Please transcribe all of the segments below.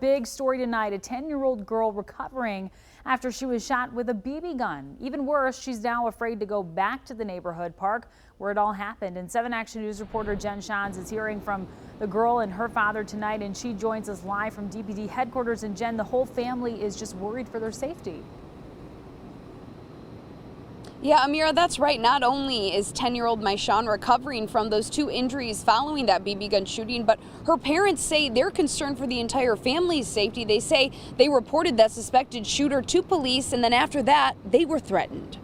big story tonight. A 10-year-old girl recovering after she was shot with a BB gun. Even worse, she's now afraid to go back to the neighborhood park where it all happened. And 7 Action News reporter Jen Shans is hearing from the girl and her father tonight, and she joins us live from DPD headquarters. And Jen, the whole family is just worried for their safety. Yeah, Amira, that's right. Not only is 10-year-old Maishan recovering from those 2 injuries following that BB gun shooting, but her parents say they're concerned for the entire family's safety. They say they reported that suspected shooter to police, and then after that, they were threatened.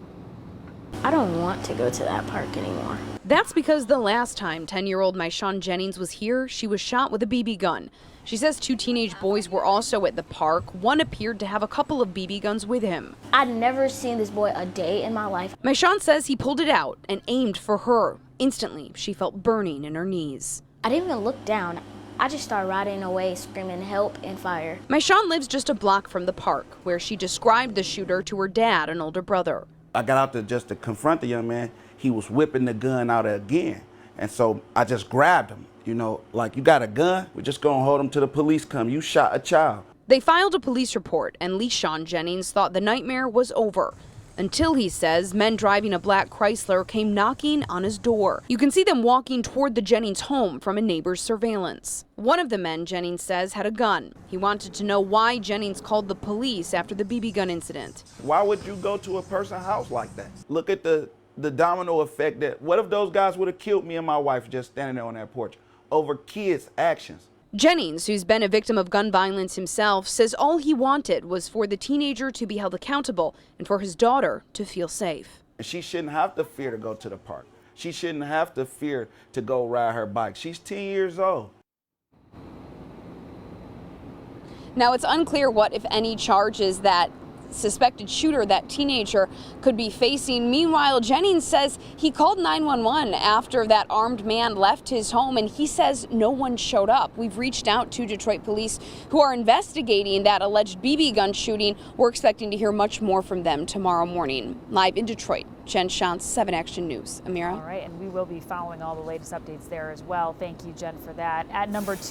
I don't want to go to that park anymore. That's because the last time 10-year-old Maishan Jennings was here, she was shot with a BB gun. She says 2 teenage boys were also at the park. One appeared to have a couple of BB guns with him. I'd never seen this boy a day in my life. Maishan says he pulled it out and aimed for her. Instantly, she felt burning in her knees. I didn't even look down. I just started riding away, screaming help and fire. Maishan lives just a block from the park, where she described the shooter to her dad and older brother. I got out there just to confront the young man. He was whipping the gun out again. And so I just grabbed him. You know, like, you got a gun? We're just gonna hold him till the police come. You shot a child. They filed a police report, and Leishan Jennings thought the nightmare was over. Until, he says, men driving a black Chrysler came knocking on his door. You can see them walking toward the Jennings home from a neighbor's surveillance. One of the men, Jennings says, had a gun. He wanted to know why Jennings called the police after the BB gun incident. Why would you go to a person's house like that? Look at the domino effect. That what if those guys would have killed me and my wife just standing there on that porch over kids' actions? Jennings, who's been a victim of gun violence himself, says all he wanted was for the teenager to be held accountable and for his daughter to feel safe. She shouldn't have to fear to go to the park. She shouldn't have to fear to go ride her bike. She's 10 years old. Now, it's unclear what, if any, charges that suspected shooter, that teenager, could be facing. Meanwhile, Jennings says he called 911 after that armed man left his home, and he says no one showed up. We've reached out to Detroit police, who are investigating that alleged BB gun shooting. We're expecting to hear much more from them tomorrow morning. Live in Detroit, Jen Shantz, 7 Action News. Amira? All right, and we will be following all the latest updates there as well. Thank you, Jen, for that. At number 2.